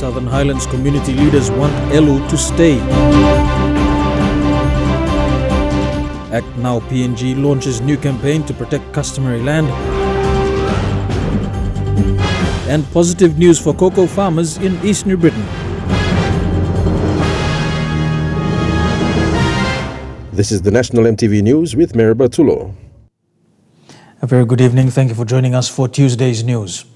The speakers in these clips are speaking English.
Southern Highlands community leaders want Eluh to stay. Act NOW PNG launches new campaign to protect customary land. And positive news for cocoa farmers in East New Britain. This is the National EMTV News with Meribatulo. A very good evening. Thank you for joining us for Tuesday's news.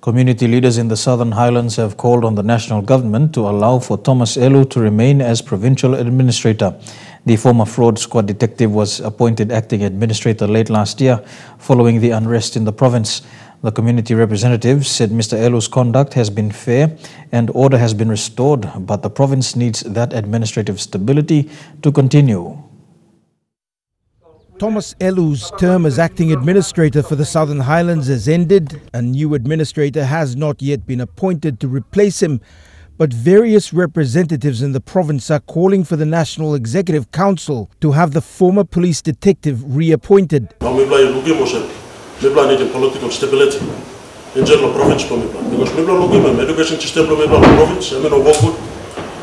Community leaders in the Southern Highlands have called on the national government to allow for Thomas Eluh to remain as provincial administrator. The former fraud squad detective was appointed acting administrator late last year following the unrest in the province. The community representatives said Mr. Eluh's conduct has been fair and order has been restored, but the province needs that administrative stability to continue. Thomas Eluh's term as acting administrator for the Southern Highlands has ended. A new administrator has not yet been appointed to replace him, but various representatives in the province are calling for the National Executive Council to have the former police detective reappointed. We need political stability in general province because education system province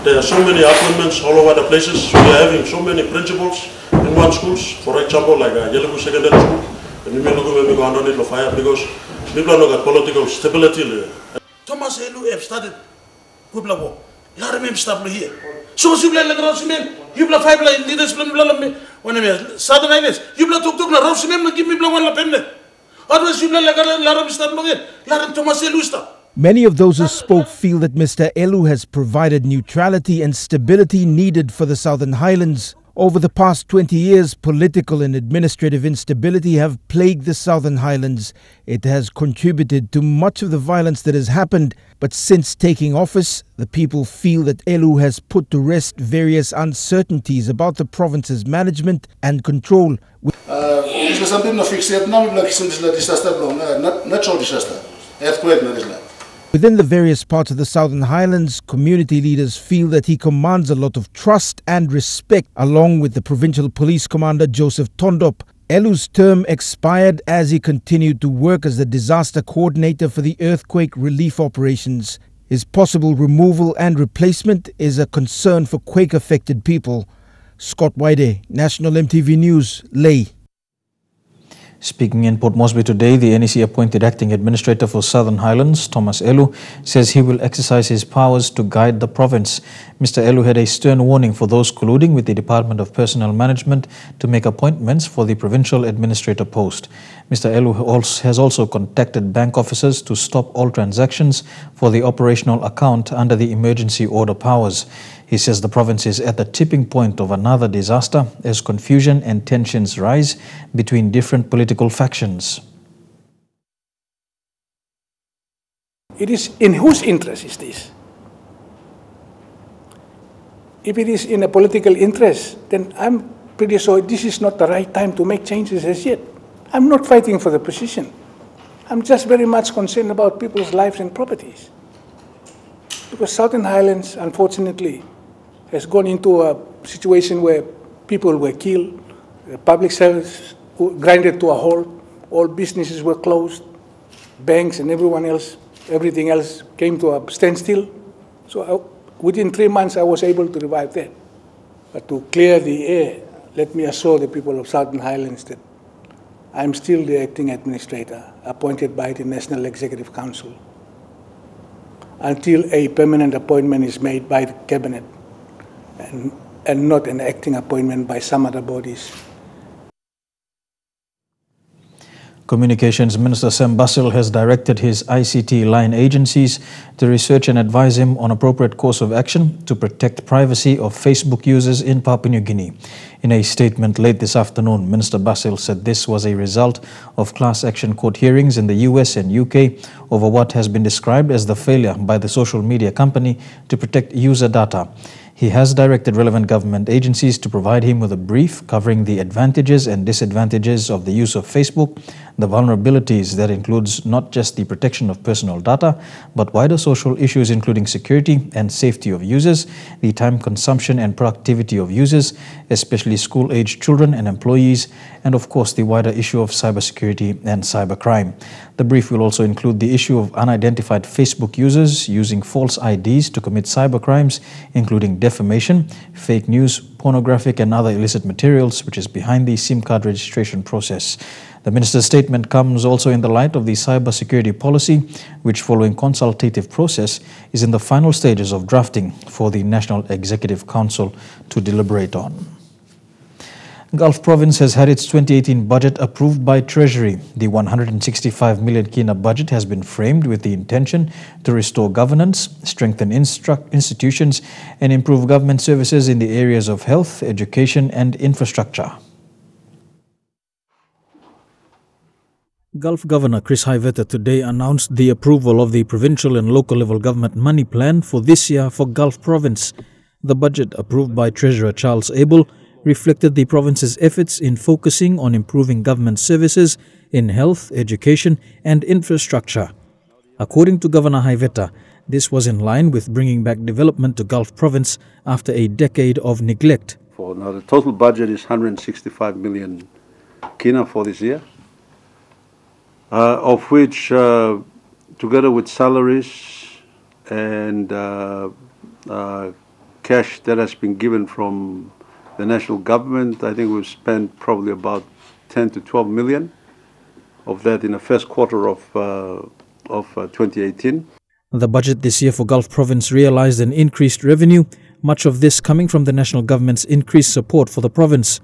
there are so many appointments all over the places. We are having so many principals in one schools, for example, like Yellow Secondary School, and we may go underneath the fire because people are not political stability. Thomas Eluh have started people war. Let him stop here. So you play like Rosimem, you play five like leaders when Southern Highlands, you play to Rosimem, give me one lapenne. Otherwise, you play like Laram stop again. Let him Thomas Eluh stop. Many of those who spoke feel that Mr. Eluh has provided neutrality and stability needed for the Southern Highlands. Over the past 20 years, political and administrative instability have plagued the Southern Highlands. It has contributed to much of the violence that has happened. But since taking office, the people feel that Eluh has put to rest various uncertainties about the province's management and control. Within the various parts of the Southern Highlands, community leaders feel that he commands a lot of trust and respect, along with the Provincial Police Commander Joseph Tondop. Eluh's term expired as he continued to work as the disaster coordinator for the earthquake relief operations. His possible removal and replacement is a concern for quake-affected people. Scott Waide, National EMTV News, Lae. Speaking in Port Moresby today, the NEC appointed acting administrator for Southern Highlands, Thomas Eluh, says he will exercise his powers to guide the province. Mr. Eluh had a stern warning for those colluding with the Department of Personnel Management to make appointments for the provincial administrator post. Mr. Eluh has also contacted bank officers to stop all transactions for the operational account under the emergency order powers. He says the province is at the tipping point of another disaster as confusion and tensions rise between different political factions. It is in whose interest is this? If it is in a political interest, then I'm pretty sure this is not the right time to make changes as yet. I'm not fighting for the position. I'm just very much concerned about people's lives and properties. Because Southern Highlands, unfortunately, has gone into a situation where people were killed, the public service grinded to a halt, all businesses were closed, banks and everything else came to a standstill. So within 3 months, I was able to revive that. But to clear the air, let me assure the people of Southern Highlands that I'm still the acting administrator appointed by the National Executive Council until a permanent appointment is made by the Cabinet. And not an acting appointment by some other bodies. Communications Minister Sam Basil has directed his ICT line agencies to research and advise him on appropriate course of action to protect privacy of Facebook users in Papua New Guinea. In a statement late this afternoon, Minister Basil said this was a result of class action court hearings in the US and UK over what has been described as the failure by the social media company to protect user data. He has directed relevant government agencies to provide him with a brief covering the advantages and disadvantages of the use of Facebook, the vulnerabilities that includes not just the protection of personal data, but wider social issues including security and safety of users, the time consumption and productivity of users, especially school-aged children and employees, and of course the wider issue of cybersecurity and cybercrime. The brief will also include the issue of unidentified Facebook users using false IDs to commit cybercrimes, including defamation, fake news, pornographic and other illicit materials, which is behind the SIM card registration process. The minister's statement comes also in the light of the cybersecurity policy, which following consultative process is in the final stages of drafting for the National Executive Council to deliberate on. Gulf Province has had its 2018 budget approved by Treasury. The 165 million kina budget has been framed with the intention to restore governance, strengthen institutions and improve government services in the areas of health, education and infrastructure. Gulf Governor Chris Haiveta today announced the approval of the provincial and local level government money plan for this year for Gulf Province. The budget approved by Treasurer Charles Abel reflected the province's efforts in focusing on improving government services in health, education and infrastructure. According to Governor Haiveta, this was in line with bringing back development to Gulf Province after a decade of neglect. Now the total budget is 165 million kina for this year, of which together with salaries and cash that has been given from the national government, I think we've spent probably about 10 to 12 million of that in the first quarter of 2018. The budget this year for Gulf Province realized an increased revenue, much of this coming from the national government's increased support for the province.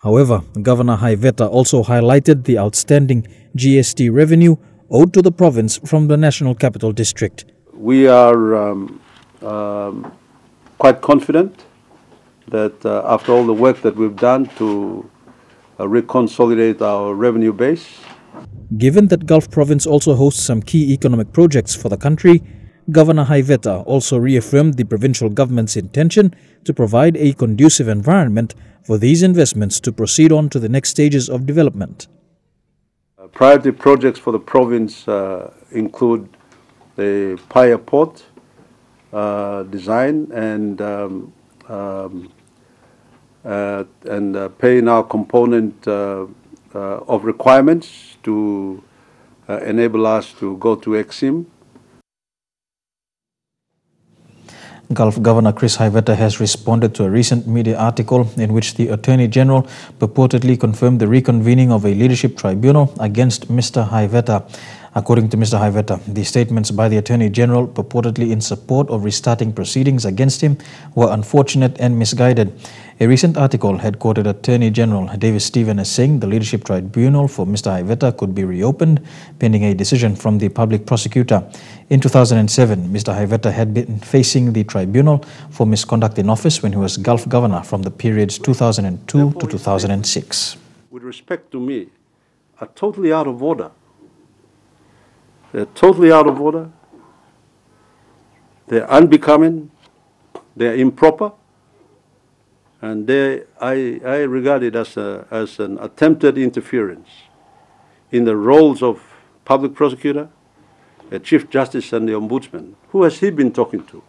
However, Governor Haiveta also highlighted the outstanding GST revenue owed to the province from the National Capital District. We are quite confident that after all the work that we've done to reconsolidate our revenue base. Given that Gulf Province also hosts some key economic projects for the country, Governor Haiveta also reaffirmed the provincial government's intention to provide a conducive environment for these investments to proceed on to the next stages of development. Priority projects for the province include the Paya Port design and paying our component of requirements to enable us to go to EXIM. Gulf Governor Chris Haiveta has responded to a recent media article in which the Attorney General purportedly confirmed the reconvening of a leadership tribunal against Mr. Haiveta. According to Mr. Haiveta, the statements by the Attorney General purportedly in support of restarting proceedings against him were unfortunate and misguided. A recent article had quoted Attorney General Davis Stephen as saying the leadership tribunal for Mr. Haiveta could be reopened pending a decision from the public prosecutor. In 2007, Mr. Haiveta had been facing the tribunal for misconduct in office when he was Gulf Governor from the periods 2002 to 2006. With respect to me, are totally out of order. They're totally out of order. They're unbecoming. They're improper. And I regard it as an attempted interference in the roles of public prosecutor, a Chief Justice and the Ombudsman. Who has he been talking to?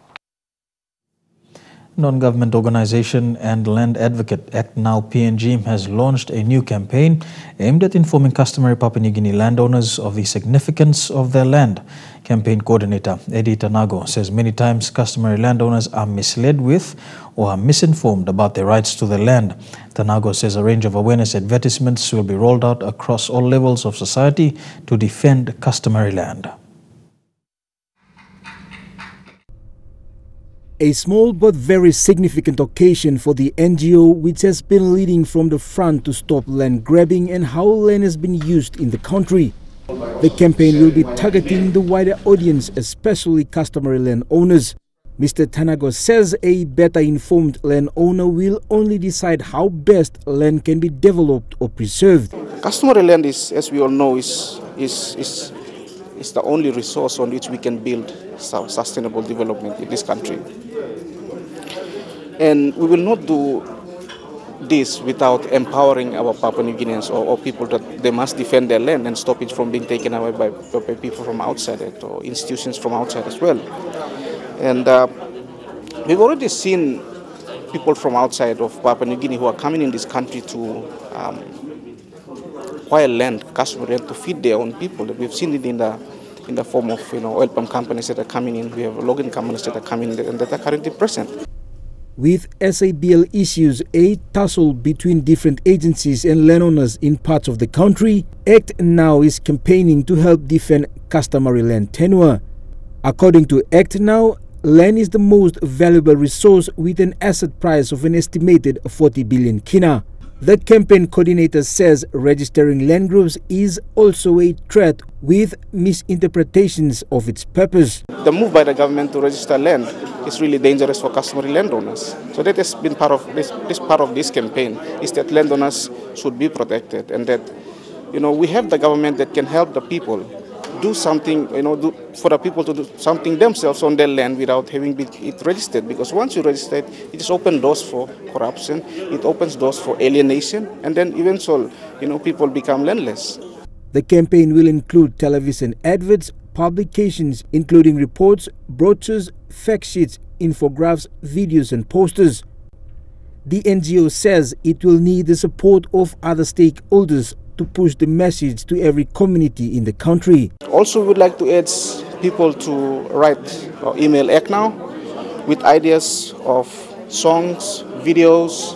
Non-government organization and land advocate NOW PNG has launched a new campaign aimed at informing customary Papua New Guinea landowners of the significance of their land. Campaign coordinator Eddie Tanago says many times customary landowners are misled with or are misinformed about their rights to their land. Tanago says a range of awareness advertisements will be rolled out across all levels of society to defend customary land. A small but very significant occasion for the NGO, which has been leading from the front to stop land grabbing and how land has been used in the country. The campaign will be targeting the wider audience, especially customary land owners. Mr. Tanago says a better informed landowner will only decide how best land can be developed or preserved. Customary land is, as we all know, is the only resource on which we can build sustainable development in this country. And we will not do this without empowering our Papua New Guineans or people that they must defend their land and stop it from being taken away by people from outside it or institutions from outside as well. And we've already seen people from outside of Papua New Guinea who are coming in this country to acquire land, customary land, to feed their own people. We've seen it in the form of oil palm companies that are coming in. We have logging companies that are coming in and that are currently present. With SABL issues a tussle between different agencies and landowners in parts of the country, Act Now is campaigning to help defend customary land tenure. According to Act Now, land is the most valuable resource with an asset price of an estimated 40 billion kina. The campaign coordinator says registering land groups is also a threat with misinterpretations of its purpose. The move by the government to register land is really dangerous for customary landowners. So that has been part of this part of this campaign, is that landowners should be protected, and that we have the government that can help the people do something, for the people to do something themselves on their land without having it registered. Because once you register it, it just opens doors for corruption, it opens doors for alienation, and then eventually, people become landless. The campaign will include television adverts, publications including reports, brochures, fact sheets, infographics, videos and posters. The NGO says it will need the support of other stakeholders to push the message to every community in the country. Also, we would like to urge people to write or email Act Now with ideas of songs, videos,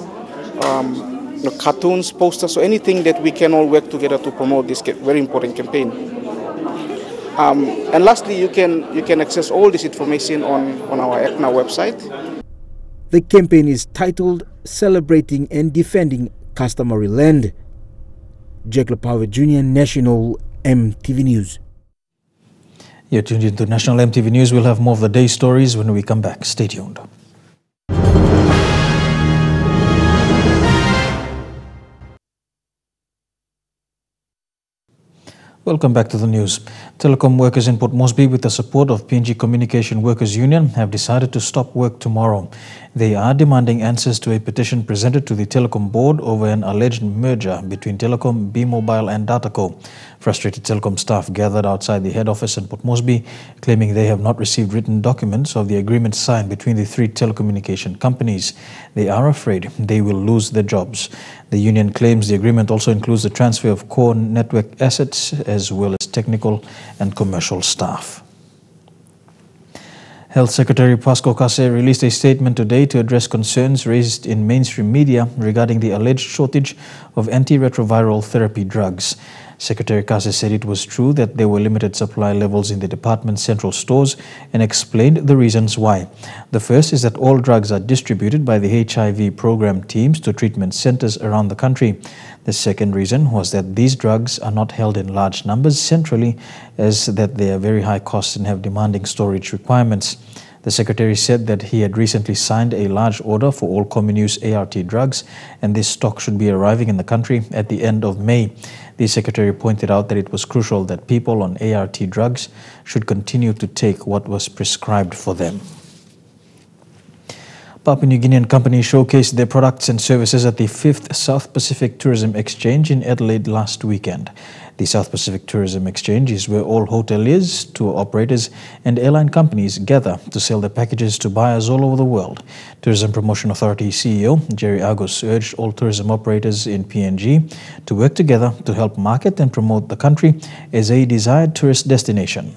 cartoons, posters, or anything that we can all work together to promote this very important campaign. And lastly, you can access all this information on our Act Now website. The campaign is titled Celebrating and Defending Customary Land. Jack Lepower Jr., National MTV News. You're tuned into National MTV News. We'll have more of the day's stories when we come back. Stay tuned. Welcome back to the news. Telecom workers in Port Moresby, with the support of PNG Communication Workers Union, have decided to stop work tomorrow. They are demanding answers to a petition presented to the Telecom board over an alleged merger between Telecom, B-Mobile and Dataco. Frustrated Telecom staff gathered outside the head office in Port Moresby, claiming they have not received written documents of the agreement signed between the three telecommunication companies. They are afraid they will lose their jobs. The union claims the agreement also includes the transfer of core network assets as well as technical and commercial staff. Health Secretary Pasco Kase released a statement today to address concerns raised in mainstream media regarding the alleged shortage of antiretroviral therapy drugs. Secretary Kase said it was true that there were limited supply levels in the department's central stores and explained the reasons why. The first is that all drugs are distributed by the HIV program teams to treatment centers around the country. The second reason was that these drugs are not held in large numbers centrally, as that they are very high cost and have demanding storage requirements. The Secretary said that he had recently signed a large order for all common use ART drugs, and this stock should be arriving in the country at the end of May. The Secretary pointed out that it was crucial that people on ART drugs should continue to take what was prescribed for them. Papua New Guinean companies showcased their products and services at the 5th South Pacific Tourism Exchange in Adelaide last weekend. The South Pacific Tourism Exchange is where all hoteliers, tour operators and airline companies gather to sell their packages to buyers all over the world. Tourism Promotion Authority CEO Jerry Agus urged all tourism operators in PNG to work together to help market and promote the country as a desired tourist destination.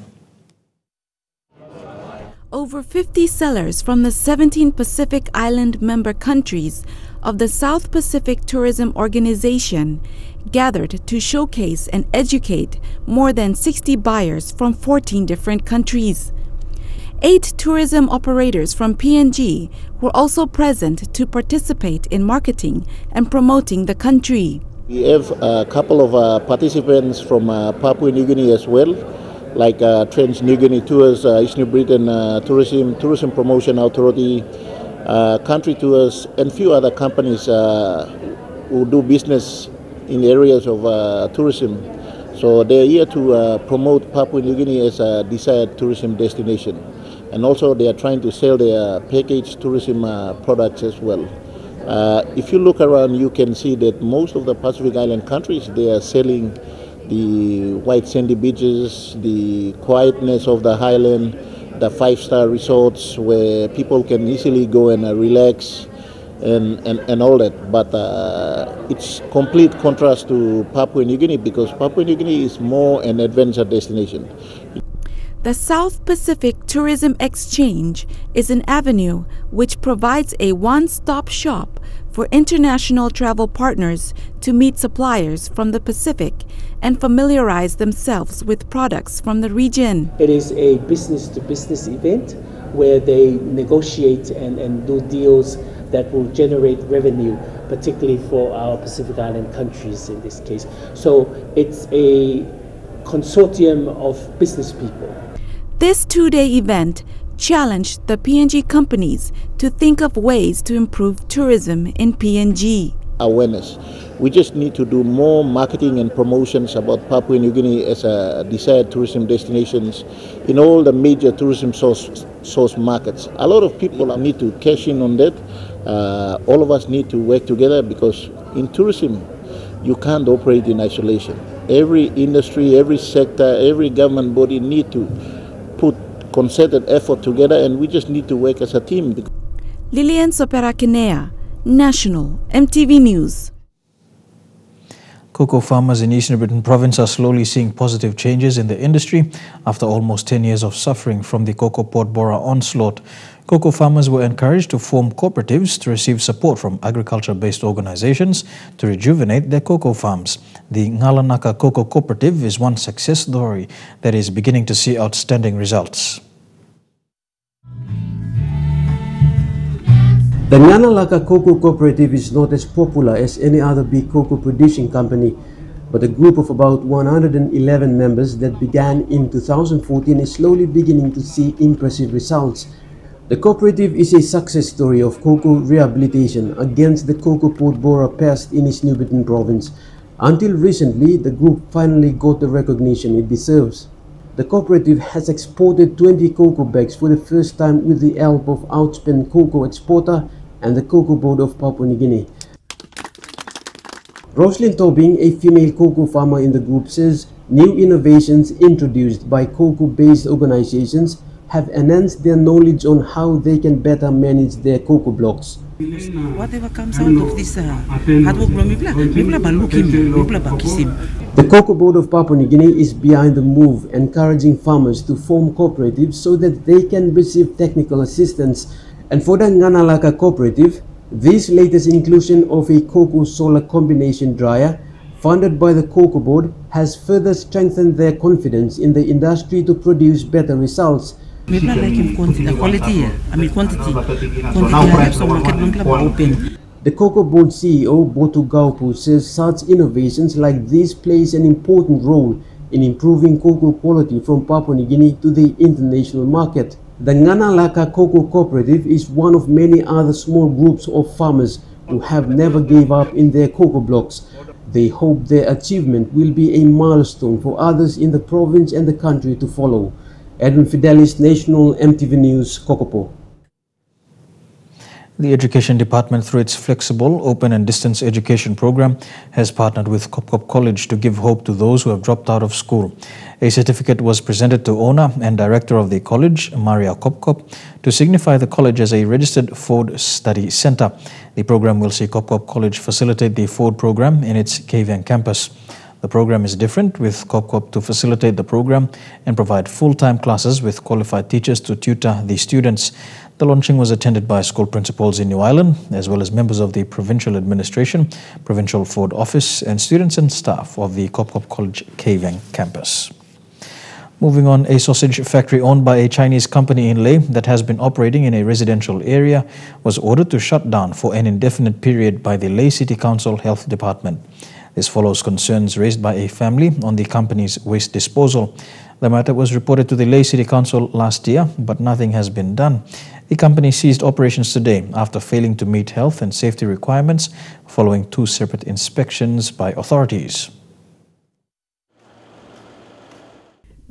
Over 50 sellers from the 17 Pacific Island member countries of the South Pacific Tourism Organization gathered to showcase and educate more than 60 buyers from 14 different countries. 8 tourism operators from PNG were also present to participate in marketing and promoting the country. We have a couple of participants from Papua New Guinea as well, like Trans New Guinea Tours, East New Britain Tourism Promotion Authority, Country Tours, and few other companies who do business in areas of tourism. So they are here to promote Papua New Guinea as a desired tourism destination. And also they are trying to sell their package tourism products as well. If you look around, you can see that most of the Pacific Island countries, they are selling the white sandy beaches, the quietness of the highland, the five-star resorts where people can easily go and relax and all that. But it's complete contrast to Papua New Guinea, because Papua New Guinea is more an adventure destination. The South Pacific Tourism Exchange is an avenue which provides a one-stop shop for international travel partners to meet suppliers from the Pacific and familiarize themselves with products from the region. It is a business-to-business event where they negotiate and do deals that will generate revenue, particularly for our Pacific Island countries in this case. So it's a consortium of business people. This two-day event challenged the PNG companies to think of ways to improve tourism in PNG. Awareness. We just need to do more marketing and promotions about Papua New Guinea as a desired tourism destinations in all the major tourism source markets. A lot of people need to cash in on that. All of us need to work together, because in tourism, you can't operate in isolation. Every industry, every sector, every government body need to put concerted effort together, and we just need to work as a team. Lilian Sopera-Kinea, National EMTV News. Cocoa farmers in Eastern Britain province are slowly seeing positive changes in the industry after almost 10 years of suffering from the cocoa pod borer onslaught. Cocoa farmers were encouraged to form cooperatives to receive support from agriculture-based organizations to rejuvenate their cocoa farms. The Ngalanaka Cocoa Cooperative is one success story that is beginning to see outstanding results. The Ngalanaka Cocoa Cooperative is not as popular as any other big cocoa producing company, but a group of about 111 members that began in 2014 is slowly beginning to see impressive results. The cooperative is a success story of cocoa rehabilitation against the cocoa pod borer pest in East New Britain province. Until recently, the group finally got the recognition it deserves. The cooperative has exported 20 cocoa bags for the first time with the help of outspent cocoa exporter and the Cocoa Board of Papua New Guinea. Roslyn Tobing, a female cocoa farmer in the group, says new innovations introduced by cocoa-based organizations have enhanced their knowledge on how they can better manage their cocoa blocks. Whatever comes out of this hard work, the Cocoa Board of Papua New Guinea is behind the move, encouraging farmers to form cooperatives so that they can receive technical assistance. And for the Ngalanaka Cooperative, this latest inclusion of a cocoa solar combination dryer funded by the Cocoa Board has further strengthened their confidence in the industry to produce better results. The Cocoa Board CEO, Botu Gaupu, says such innovations like these plays an important role in improving cocoa quality from Papua New Guinea to the international market. The Ngalanaka Cocoa Cooperative is one of many other small groups of farmers who have never gave up in their cocoa blocks. They hope their achievement will be a milestone for others in the province and the country to follow. Edwin Fidelis, National EMTV News, Kokopo. The Education Department, through its flexible, open and distance education program, has partnered with Kopkop College to give hope to those who have dropped out of school. A certificate was presented to owner and director of the college, Maria Kopkop, to signify the college as a registered Ford Study Center. The program will see Kopkop College facilitate the Ford program in its Kavieng campus. The program is different, with Kopkop to facilitate the program and provide full-time classes with qualified teachers to tutor the students. The launching was attended by school principals in New Ireland, as well as members of the provincial administration, provincial Ford office, and students and staff of the Kopkop College Kavieng campus. Moving on, a sausage factory owned by a Chinese company in Leh that has been operating in a residential area was ordered to shut down for an indefinite period by the Leh City Council Health Department. This follows concerns raised by a family on the company's waste disposal. The matter was reported to the Leh City Council last year, but nothing has been done. The company ceased operations today after failing to meet health and safety requirements following 2 separate inspections by authorities.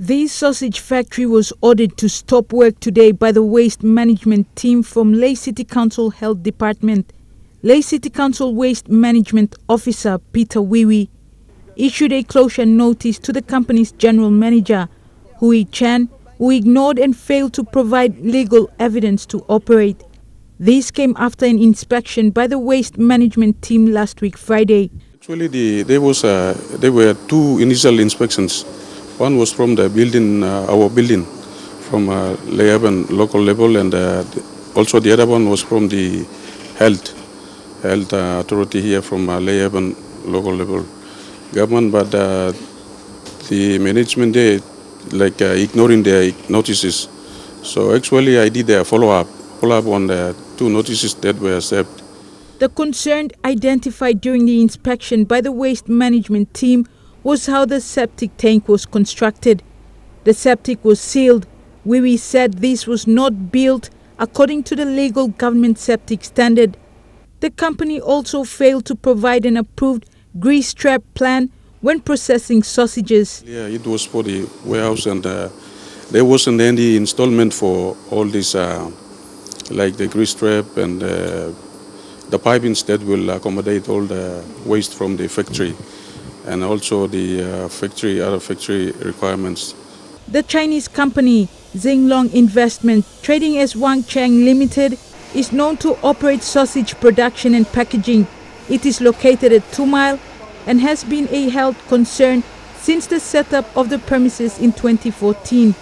The sausage factory was ordered to stop work today by the waste management team from Leh City Council Health Department. Leh City Council Waste Management Officer Peter Wiwi issued a closure notice to the company's general manager, Hui Chan, who ignored and failed to provide legal evidence to operate. This came after an inspection by the waste management team last week Friday. Actually, there were two initial inspections. One was from the building, our building, from Leh local level, and also the other one was from the health authority here from Leh local level government. But the management there, ignoring their notices. So actually, I did a follow-up on the two notices that were served. The concern identified during the inspection by the waste management team was how the septic tank was constructed. The septic was sealed. Wiwi said this was not built according to the legal government septic standard. The company also failed to provide an approved grease trap plan when processing sausages. Yeah, it was for the warehouse, and there wasn't any installment for all this, like the grease trap and the pipings that will accommodate all the waste from the factory, and also the other factory requirements. The Chinese company Xinglong Investment, trading as Wang Cheng Limited, is known to operate sausage production and packaging. It is located at 2 Mile and has been a health concern since the setup of the premises in 2014.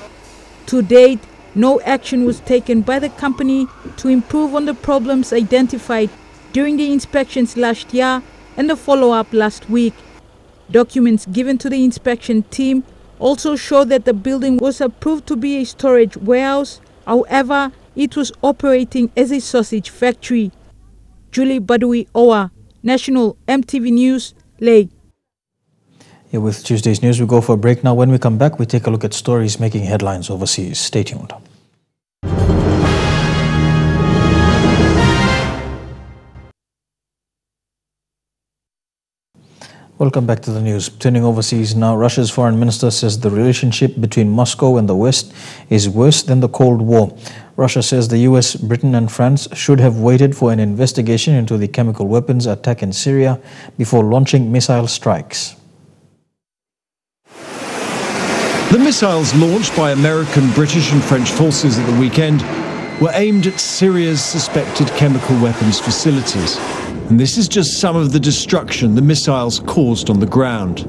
To date, no action was taken by the company to improve on the problems identified during the inspections last year and the follow-up last week. Documents given to the inspection team also show that the building was approved to be a storage warehouse. However, it was operating as a sausage factory. Julie Badui Owa, National MTV News, Leh. Here with Tuesday's news, we go for a break now. When we come back, we take a look at stories making headlines overseas. Stay tuned. Welcome back to the news. Turning overseas now, Russia's foreign minister says the relationship between Moscow and the West is worse than the Cold War. Russia says the US, Britain and France should have waited for an investigation into the chemical weapons attack in Syria before launching missile strikes. The missiles launched by American, British and French forces at the weekend were aimed at Syria's suspected chemical weapons facilities. And this is just some of the destruction the missiles caused on the ground.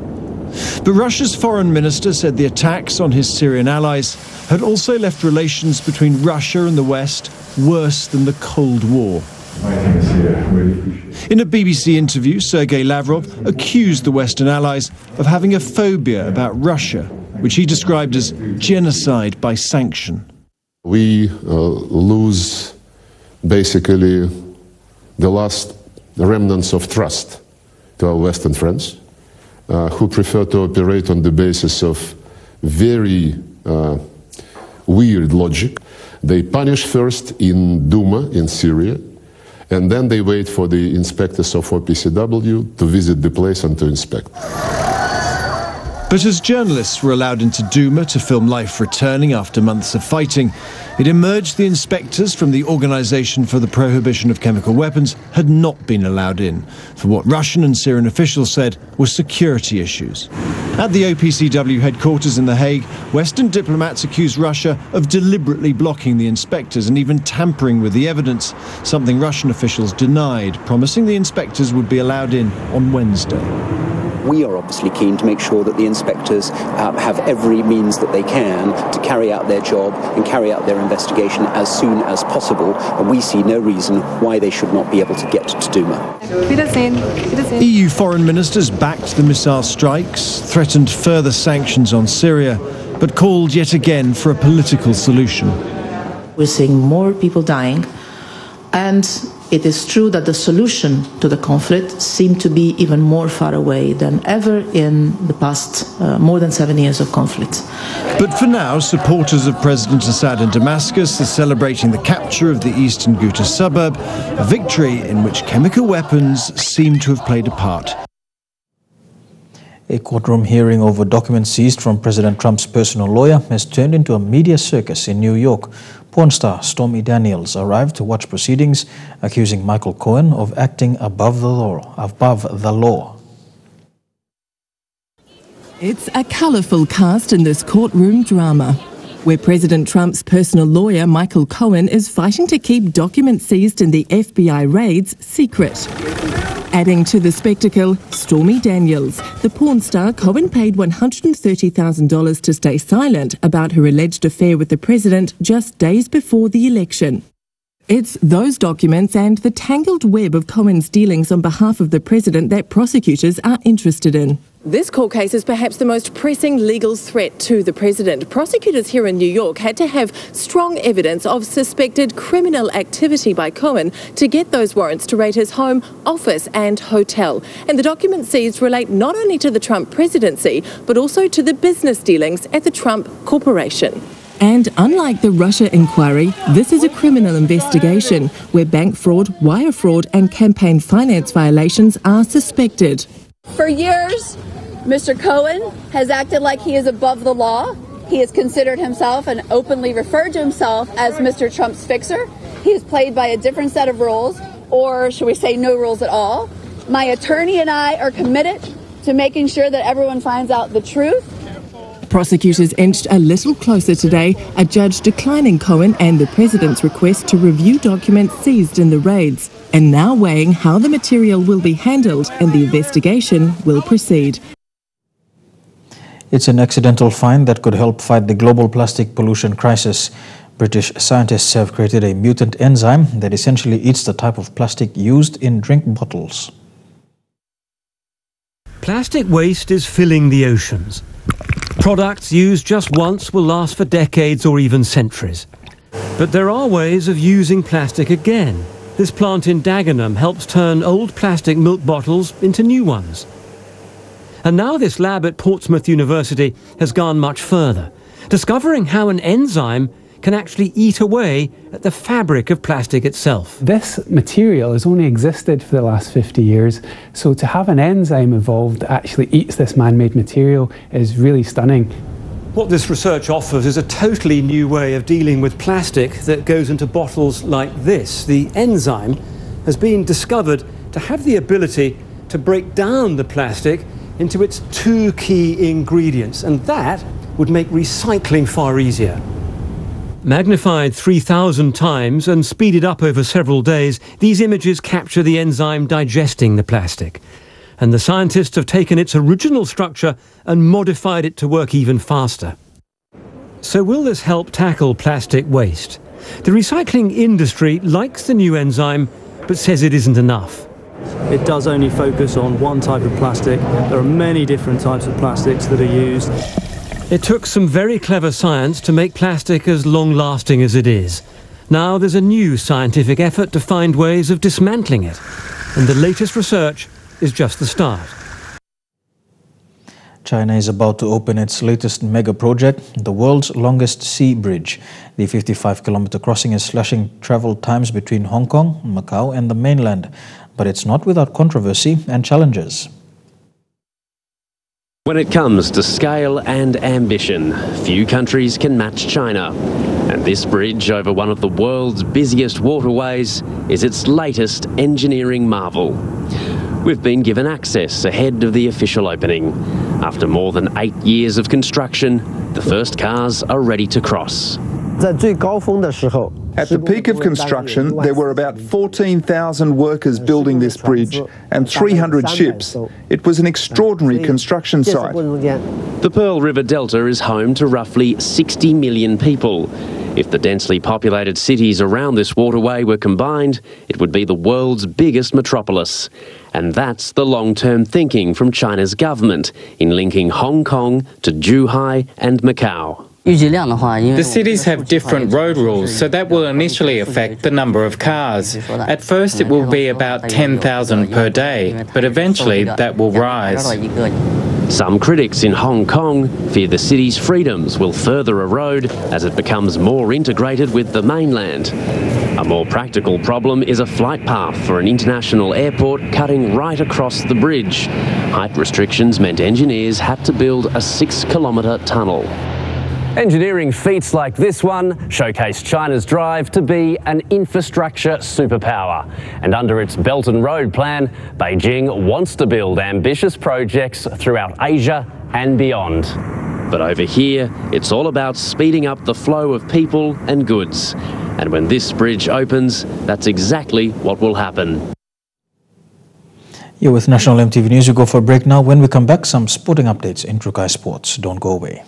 But Russia's foreign minister said the attacks on his Syrian allies had also left relations between Russia and the West worse than the Cold War. In a BBC interview, Sergei Lavrov accused the Western allies of having a phobia about Russia, which he described as genocide by sanction. We lose basically the last remnants of trust to our Western friends, who prefer to operate on the basis of very weird logic. They punish first in Duma in Syria, and then they wait for the inspectors of OPCW to visit the place and to inspect. But as journalists were allowed into Duma to film life returning after months of fighting, it emerged the inspectors from the Organization for the Prohibition of Chemical Weapons had not been allowed in for what Russian and Syrian officials said were security issues. At the OPCW headquarters in The Hague, Western diplomats accused Russia of deliberately blocking the inspectors and even tampering with the evidence, something Russian officials denied, promising the inspectors would be allowed in on Wednesday. We are obviously keen to make sure that the inspectors have every means that they can to carry out their job and carry out their investigation as soon as possible, and we see no reason why they should not be able to get to Duma. EU foreign ministers backed the missile strikes, threatened further sanctions on Syria, but called yet again for a political solution. We're seeing more people dying, and it is true that the solution to the conflict seemed to be even more far away than ever in the past more than 7 years of conflict. But for now, supporters of President Assad in Damascus are celebrating the capture of the eastern Ghouta suburb, a victory in which chemical weapons seem to have played a part. A courtroom hearing over documents seized from President Trump's personal lawyer has turned into a media circus in New York. Porn star Stormy Daniels arrived to watch proceedings, accusing Michael Cohen of acting above the law. It's a colourful cast in this courtroom drama, where President Trump's personal lawyer Michael Cohen is fighting to keep documents seized in the FBI raids secret. Adding to the spectacle, Stormy Daniels. The porn star Cohen paid $130,000 to stay silent about her alleged affair with the president just days before the election. It's those documents and the tangled web of Cohen's dealings on behalf of the president that prosecutors are interested in. This court case is perhaps the most pressing legal threat to the president. Prosecutors here in New York had to have strong evidence of suspected criminal activity by Cohen to get those warrants to raid his home, office and hotel. And the documents seized relate not only to the Trump presidency, but also to the business dealings at the Trump Corporation. And unlike the Russia inquiry, this is a criminal investigation where bank fraud, wire fraud and campaign finance violations are suspected. For years, Mr. Cohen has acted like he is above the law. He has considered himself and openly referred to himself as Mr. Trump's fixer. He is played by a different set of rules, or should we say no rules at all. My attorney and I are committed to making sure that everyone finds out the truth. Prosecutors inched a little closer today, a judge declining Cohen and the president's request to review documents seized in the raids, and now weighing how the material will be handled and the investigation will proceed. It's an accidental find that could help fight the global plastic pollution crisis. British scientists have created a mutant enzyme that essentially eats the type of plastic used in drink bottles. Plastic waste is filling the oceans. Products used just once will last for decades or even centuries. But there are ways of using plastic again. This plant in Dagenham helps turn old plastic milk bottles into new ones. And now this lab at Portsmouth University has gone much further, discovering how an enzyme can actually eat away at the fabric of plastic itself. This material has only existed for the last 50 years, so to have an enzyme evolved that actually eats this man-made material is really stunning. What this research offers is a totally new way of dealing with plastic that goes into bottles like this. The enzyme has been discovered to have the ability to break down the plastic into its two key ingredients, and that would make recycling far easier. Magnified 3,000 times and speeded up over several days, these images capture the enzyme digesting the plastic. And the scientists have taken its original structure and modified it to work even faster. So will this help tackle plastic waste? The recycling industry likes the new enzyme, but says it isn't enough. It does only focus on one type of plastic. There are many different types of plastics that are used. It took some very clever science to make plastic as long-lasting as it is. Now there's a new scientific effort to find ways of dismantling it. And the latest research is just the start. China is about to open its latest mega project, the world's longest sea bridge. The 55-kilometer crossing is slashing travel times between Hong Kong, Macau and the mainland. But it's not without controversy and challenges. When it comes to scale and ambition, few countries can match China. And this bridge over one of the world's busiest waterways is its latest engineering marvel. We've been given access ahead of the official opening. After more than 8 years of construction, the first cars are ready to cross. At the peak of construction, there were about 14,000 workers building this bridge and 300 ships. It was an extraordinary construction site. The Pearl River Delta is home to roughly 60 million people. If the densely populated cities around this waterway were combined, it would be the world's biggest metropolis. And that's the long-term thinking from China's government in linking Hong Kong to Zhuhai and Macau. The cities have different road rules, so that will initially affect the number of cars. At first it will be about 10,000 per day, but eventually that will rise. Some critics in Hong Kong fear the city's freedoms will further erode as it becomes more integrated with the mainland. A more practical problem is a flight path for an international airport cutting right across the bridge. Height restrictions meant engineers had to build a 6-kilometre tunnel. Engineering feats like this one showcase China's drive to be an infrastructure superpower. And under its Belt and Road plan, Beijing wants to build ambitious projects throughout Asia and beyond. But over here, it's all about speeding up the flow of people and goods. And when this bridge opens, that's exactly what will happen. You're with National EMTV News. We go for a break now. When we come back, some sporting updates in Trukai Sports. Don't go away.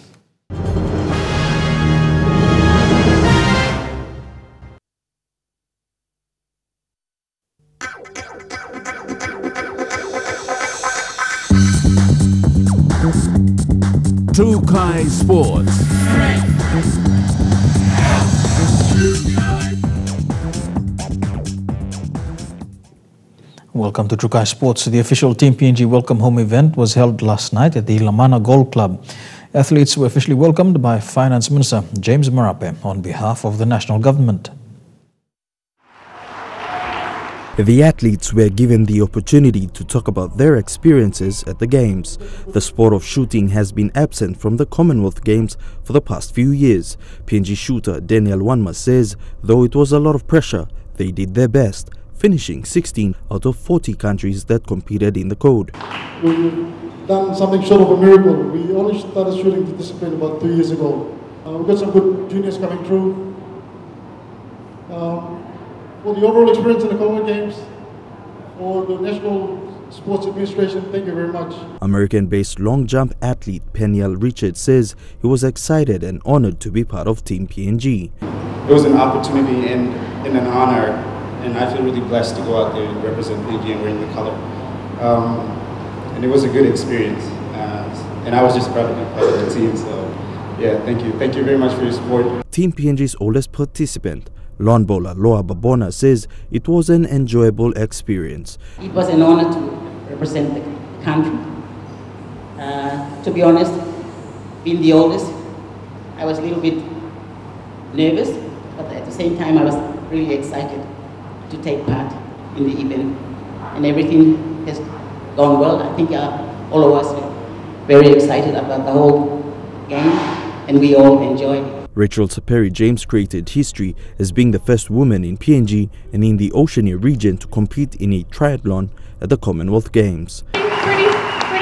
Trukai Sports. Welcome to Trukai Sports. The official Team PNG Welcome Home event was held last night at the Lamana Golf Club. Athletes were officially welcomed by Finance Minister James Marape on behalf of the national government. The athletes were given the opportunity to talk about their experiences at the Games. The sport of shooting has been absent from the Commonwealth Games for the past few years. PNG shooter Daniel Wanma says, though it was a lot of pressure, they did their best, finishing 16 out of 40 countries that competed in the code. We've done something short of a miracle. We only started shooting the discipline about 2 years ago. We've got some good juniors coming through. For the overall experience in the Commonwealth Games, for the National Sports Administration, thank you very much. American-based long jump athlete Peniel Richards says he was excited and honored to be part of Team PNG. It was an opportunity and an honor, and I feel really blessed to go out there and represent PNG and wearing the color. And it was a good experience, and I was just proud to be part of the team. So, yeah, thank you. Thank you very much for your support. Team PNG's oldest participant, lawn bowler Loa Babona, says it was an enjoyable experience. It was an honor to represent the country. To be honest, being the oldest, I was a little bit nervous, but at the same time I was really excited to take part in the event. And everything has gone well. I think all of us are very excited about the whole game, and we all enjoyed it. Rachel Saperi James created history as being the first woman in PNG and in the Oceania region to compete in a triathlon at the Commonwealth Games. Pretty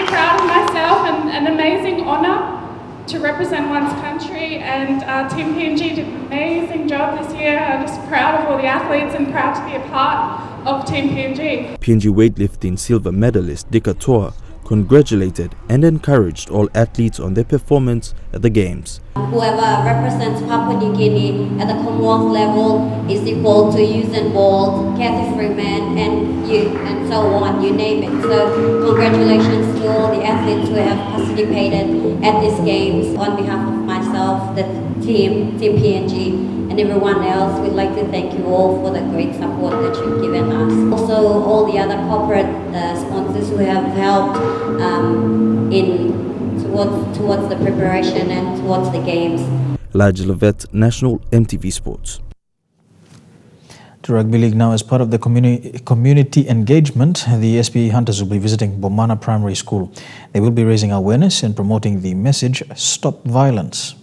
proud of myself, and an amazing honour to represent one's country, and Team PNG did an amazing job this year. I'm just proud of all the athletes and proud to be a part of Team PNG. PNG weightlifting silver medalist Dika Toa congratulated and encouraged all athletes on their performance at the Games. Whoever represents Papua New Guinea at the Commonwealth level is equal to Usain Bolt, Kathy Freeman, and so on, you name it. So congratulations to all the athletes who have participated at these Games. On behalf of myself, the Team PNG, and everyone else, we'd like to thank you all for the great support that you've given us. Also, all the other corporate sponsors who have helped towards the preparation and towards the Games. Elijah Levet, National EMTV Sports. To Rugby League now, as part of the community engagement, the SPA Hunters will be visiting Bomana Primary School. They will be raising awareness and promoting the message, Stop Violence.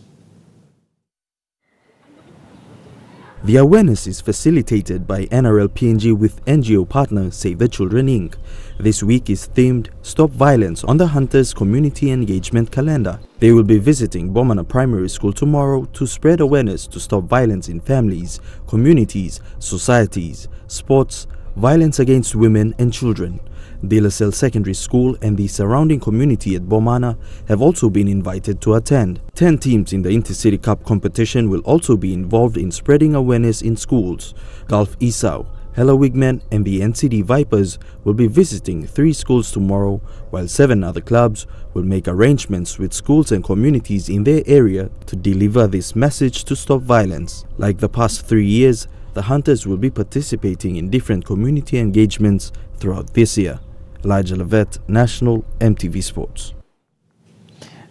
The awareness is facilitated by NRL PNG with NGO partner Save the Children Inc. This week is themed Stop Violence on the Hunters Community Engagement Calendar. They will be visiting Bomana Primary School tomorrow to spread awareness to stop violence in families, communities, societies, sports, violence against women and children. De La Salle Secondary School and the surrounding community at Bomana have also been invited to attend. 10 teams in the Intercity Cup competition will also be involved in spreading awareness in schools. Gulf Esau, Hello Wigman and the NCD Vipers will be visiting 3 schools tomorrow, while 7 other clubs will make arrangements with schools and communities in their area to deliver this message to stop violence. Like the past 3 years, the Hunters will be participating in different community engagements throughout this year. Elijah Levet, National EMTV Sports.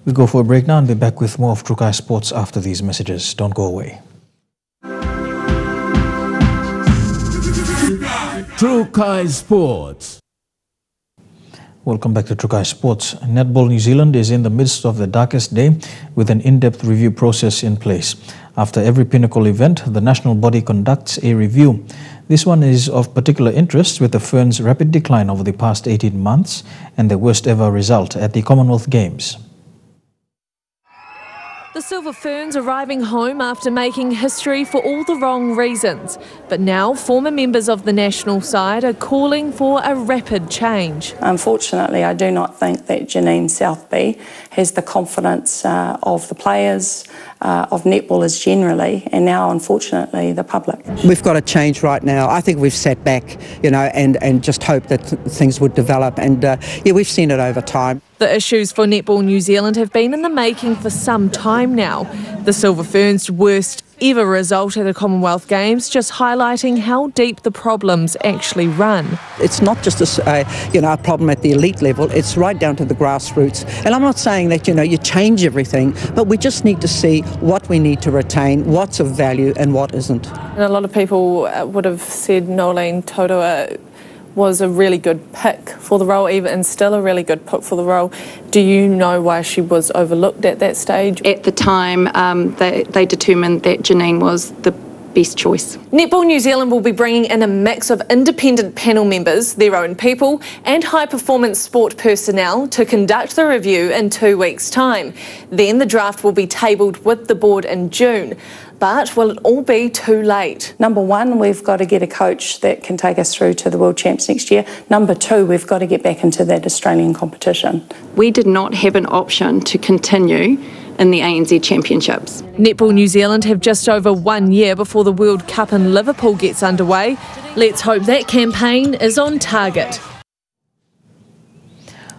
We go for a break now and be back with more of Trukai Sports after these messages. Don't go away. Trukai Sports. Welcome back to Trukai Sports. Netball New Zealand is in the midst of the darkest day with an in-depth review process in place. After every pinnacle event, the national body conducts a review. This one is of particular interest with the Ferns' rapid decline over the past 18 months and their worst ever result at the Commonwealth Games. The Silver Ferns arriving home after making history for all the wrong reasons. But now former members of the national side are calling for a rapid change. Unfortunately, I do not think that Janine Southby has the confidence of the players, of netballers generally, and now, unfortunately, the public. We've got to change right now. I think we've sat back, and just hope that things would develop. And, we've seen it over time. The issues for Netball New Zealand have been in the making for some time now. The Silver Ferns' worst ever result at the Commonwealth Games, just highlighting how deep the problems actually run. It's not just a problem at the elite level, it's right down to the grassroots. And I'm not saying that, you change everything, but we just need to see what we need to retain, what's of value and what isn't. And a lot of people would have said Nolene Totoa was a really good pick for the role, and still a really good pick for the role. Do you know why she was overlooked at that stage? At the time, they determined that Janine was the best choice. Netball New Zealand will be bringing in a mix of independent panel members, their own people, and high-performance sport personnel to conduct the review in 2 weeks' time. Then the draft will be tabled with the board in June. But will it all be too late? Number one, we've got to get a coach that can take us through to the World Champs next year. Number two, we've got to get back into that Australian competition. We did not have an option to continue in the ANZ Championships. Netball New Zealand have just over 1 year before the World Cup in Liverpool gets underway. Let's hope that campaign is on target.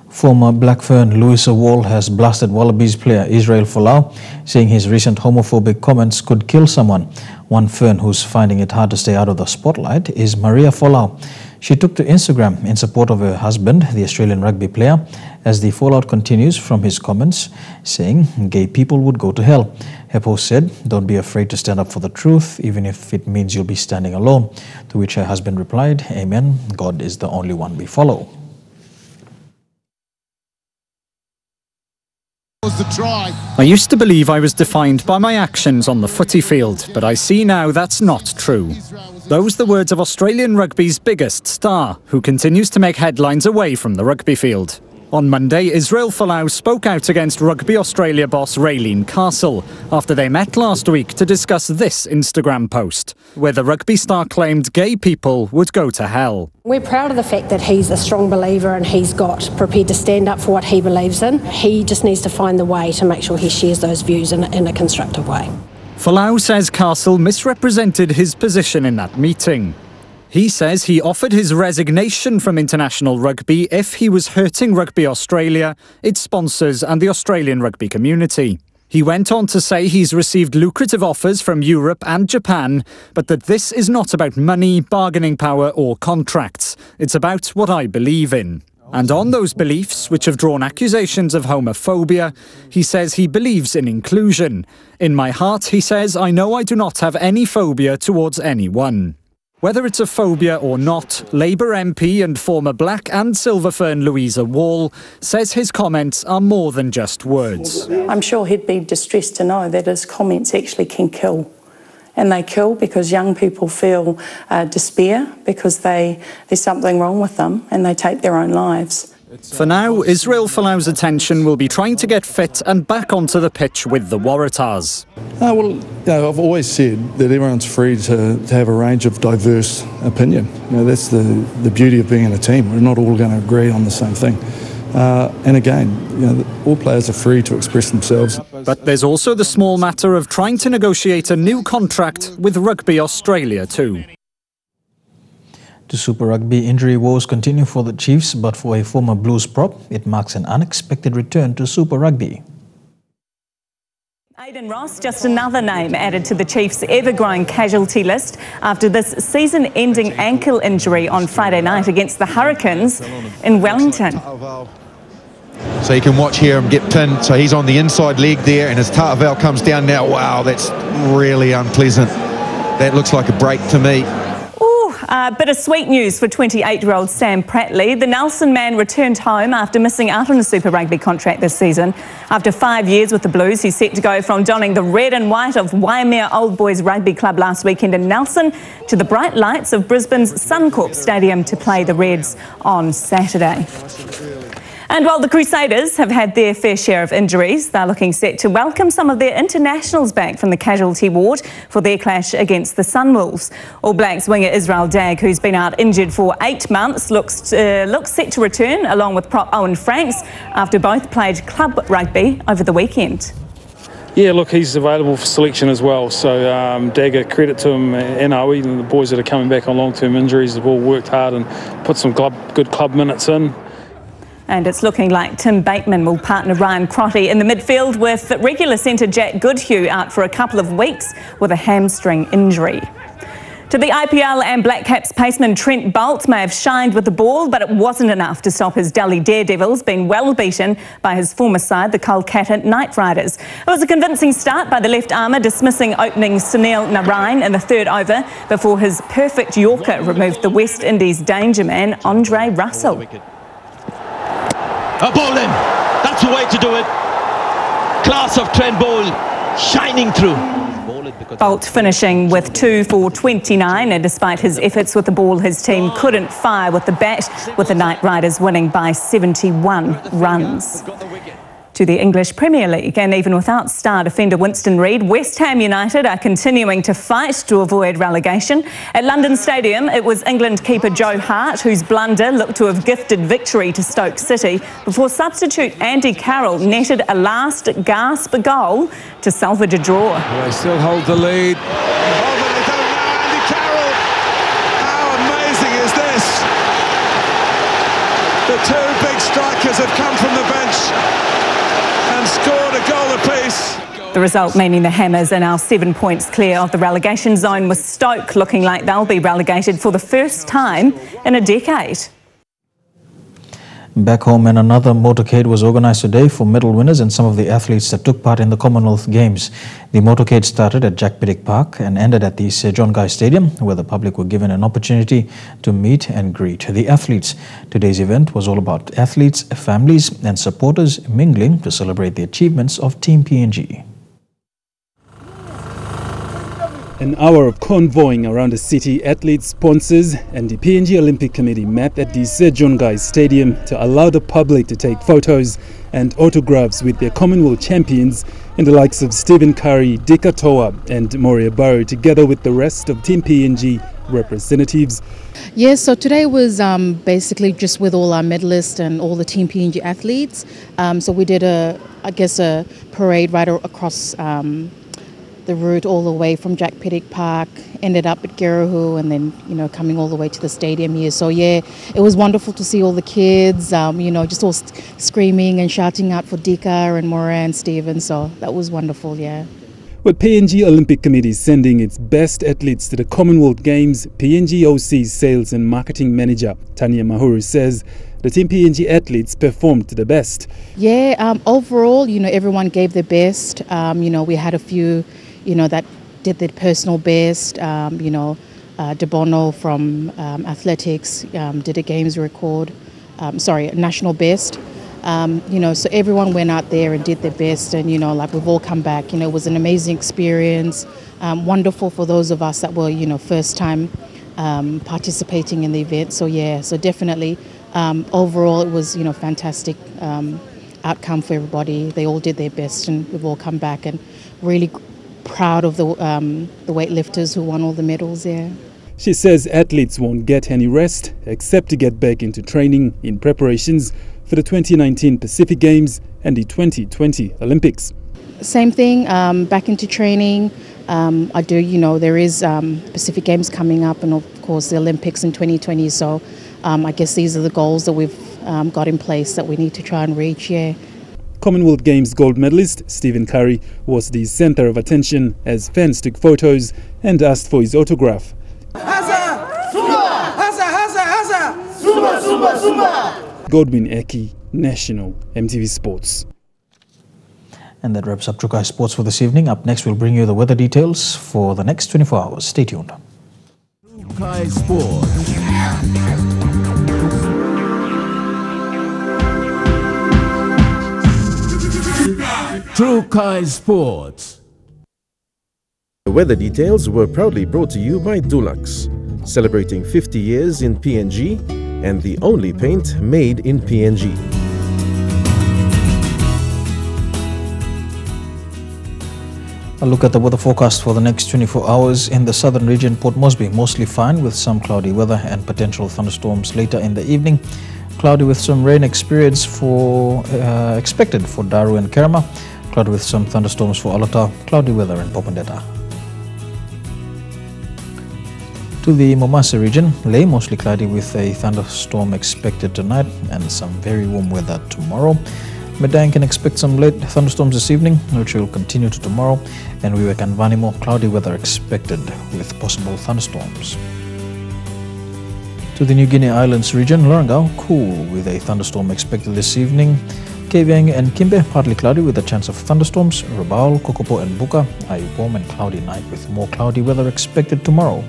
Former Black Fern Louisa Wall has blasted Wallabies player Israel Folau, saying his recent homophobic comments could kill someone. One Fern who's finding it hard to stay out of the spotlight is Maria Folau. She took to Instagram in support of her husband, the Australian rugby player, as the fallout continues from his comments, saying gay people would go to hell. Her post said, "Don't be afraid to stand up for the truth, even if it means you'll be standing alone." To which her husband replied, "Amen, God is the only one we follow." I used to believe I was defined by my actions on the footy field, but I see now that's not true. Those the words of Australian rugby's biggest star, who continues to make headlines away from the rugby field. On Monday, Israel Folau spoke out against Rugby Australia boss Raylene Castle after they met last week to discuss this Instagram post, where the rugby star claimed gay people would go to hell. We're proud of the fact that he's a strong believer and he's got prepared to stand up for what he believes in. He just needs to find the way to make sure he shares those views in a constructive way. Folau says Castle misrepresented his position in that meeting. He says he offered his resignation from international rugby if he was hurting Rugby Australia, its sponsors and the Australian rugby community. He went on to say he's received lucrative offers from Europe and Japan, but that this is not about money, bargaining power or contracts. It's about what I believe in. And on those beliefs, which have drawn accusations of homophobia, he says he believes in inclusion. In my heart, he says, I know I do not have any phobia towards anyone. Whether it's a phobia or not, Labour MP and former Black and Silver Fern Louisa Wall says his comments are more than just words. I'm sure he'd be distressed to know that his comments actually can kill. And they kill because young people feel despair because there's something wrong with them and they take their own lives. For now, Israel Folau's attention will be trying to get fit and back onto the pitch with the Waratahs. I've always said that everyone's free to have a range of diverse opinion. That's the beauty of being in a team. We're not all going to agree on the same thing. And again, all players are free to express themselves. But there's also the small matter of trying to negotiate a new contract with Rugby Australia too. To Super Rugby, injury woes continue for the Chiefs, but for a former Blues prop, it marks an unexpected return to Super Rugby. Aidan Ross, just another name added to the Chiefs' ever-growing casualty list after this season-ending ankle injury on Friday night against the Hurricanes in Wellington. So you can watch here him get pinned. So he's on the inside leg there, and his tartval comes down now. Wow, that's really unpleasant. That looks like a break to me. Bittersweet news for 28-year-old Sam Prattley. The Nelson man returned home after missing out on a Super Rugby contract this season. After 5 years with the Blues, he's set to go from donning the red and white of Waimea Old Boys Rugby Club last weekend in Nelson to the bright lights of Brisbane's Suncorp Stadium to play the Reds on Saturday. And while the Crusaders have had their fair share of injuries, they're looking set to welcome some of their internationals back from the casualty ward for their clash against the Sunwolves. All Blacks winger Israel Dagg, who's been out injured for 8 months, looks set to return along with prop Owen Franks after both played club rugby over the weekend. Yeah, look, he's available for selection as well. So Dagger, credit to him and Owie and the boys that are coming back on long-term injuries have all worked hard and put some good club minutes in. And it's looking like Tim Bateman will partner Ryan Crotty in the midfield, with regular centre Jack Goodhue out for a couple of weeks with a hamstring injury. To the IPL, and Black Caps paceman Trent Boult may have shined with the ball, but it wasn't enough to stop his Delhi Daredevils being well beaten by his former side, the Kolkata Knight Riders. It was a convincing start by the left armour, dismissing opening Sunil Narine in the third over before his perfect Yorker removed the West Indies danger man, Andre Russell. A ball in. That's the way to do it. Class of Trent Boult shining through. Boult finishing with 2 for 29, and despite his efforts with the ball, his team couldn't fire with the bat, with the Knight Riders winning by 71 runs. To the English Premier League, and even without star defender Winston Reid, West Ham United are continuing to fight to avoid relegation. At London Stadium, it was England keeper Joe Hart whose blunder looked to have gifted victory to Stoke City before substitute Andy Carroll netted a last gasp goal to salvage a draw. They still hold the lead. Oh, but they don't know Andy Carroll. How amazing is this? The two big strikers have come from the bench and scored a goal apiece. The result meaning the Hammers are now 7 points clear of the relegation zone, with Stoke looking like they'll be relegated for the first time in a decade. Back home, and another motorcade was organised today for medal winners and some of the athletes that took part in the Commonwealth Games. The motorcade started at Jack Piddick Park and ended at the Sir John Guy Stadium, where the public were given an opportunity to meet and greet the athletes. Today's event was all about athletes, families and supporters mingling to celebrate the achievements of Team PNG. An hour of convoying around the city, athletes, sponsors and the PNG Olympic Committee met at the Sir John Guy Stadium to allow the public to take photos and autographs with their Commonwealth champions and the likes of Stephen Curry, Dick Atoa and Moria Barrow, together with the rest of Team PNG representatives. Yes, so today was basically just with all our medalists and all the Team PNG athletes. So we did a parade right across the route all the way from Jack Piddick Park, ended up at Gerahu, and then, coming all the way to the stadium here. So yeah, it was wonderful to see all the kids, just all screaming and shouting out for Dika and Moira and Stephen. So that was wonderful, yeah. With PNG Olympic Committee sending its best athletes to the Commonwealth Games, PNG OC Sales and Marketing Manager Tanya Mahuru says the Team PNG athletes performed to the best. Yeah, overall, everyone gave their best. We had a few that did their personal best. Debono from athletics did a games record, national best. So everyone went out there and did their best, and we've all come back. It was an amazing experience, wonderful for those of us that were first time participating in the event. So yeah, so definitely overall it was fantastic outcome for everybody. They all did their best, and we've all come back and really proud of the weightlifters who won all the medals there. She says athletes won't get any rest except to get back into training in preparations for the 2019 Pacific Games and the 2020 Olympics. Same thing, back into training. I do, there is Pacific Games coming up, and of course the Olympics in 2020. So I guess these are the goals that we've got in place that we need to try and reach, yeah. Commonwealth Games gold medalist Stephen Curry was the centre of attention as fans took photos and asked for his autograph. Godwin Eki, National MTV Sports. And that wraps up True Kai Sports for this evening. Up next, we'll bring you the weather details for the next 24 hours. Stay tuned. True Kai Sports. True Kai Sports. The weather details were proudly brought to you by Dulux, celebrating 50 years in PNG and the only paint made in PNG. A look at the weather forecast for the next 24 hours in the southern region. Port Moresby mostly fine with some cloudy weather and potential thunderstorms later in the evening. Cloudy with some rain expected for Daru and Kerama. Cloudy with some thunderstorms for Alota. Cloudy weather in Popondetta. To the Momase region, Lae mostly cloudy with a thunderstorm expected tonight and some very warm weather tomorrow. Medang can expect some late thunderstorms this evening, which will continue to tomorrow, and Wewak and Vanimo cloudy weather expected with possible thunderstorms. To the New Guinea Islands region, Lorengau cool with a thunderstorm expected this evening. Keviang and Kimbe partly cloudy with a chance of thunderstorms. Rabaul, Kokopo and Buka are warm and cloudy night with more cloudy weather expected tomorrow.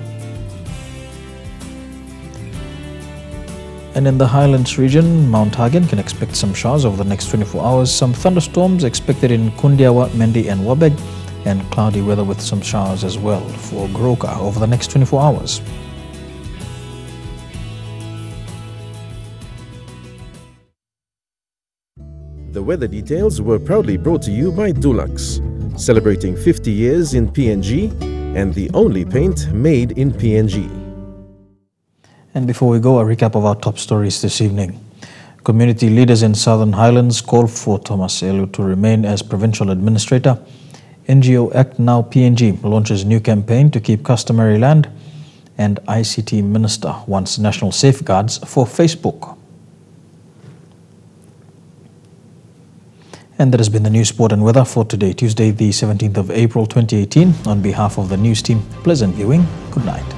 And in the Highlands region, Mount Hagen can expect some showers over the next 24 hours. Some thunderstorms expected in Kundiawa, Mendi and Wabeg, and cloudy weather with some showers as well for Goroka over the next 24 hours. The weather details were proudly brought to you by Dulux, celebrating 50 years in PNG and the only paint made in PNG. And before we go, a recap of our top stories this evening. Community leaders in Southern Highlands call for Thomas Eluh to remain as provincial administrator. NGO Act Now PNG launches new campaign to keep customary land. And ICT Minister wants national safeguards for Facebook. And that has been the news, sport and weather for today, Tuesday the 17th of April 2018. On behalf of the news team, pleasant viewing. Good night.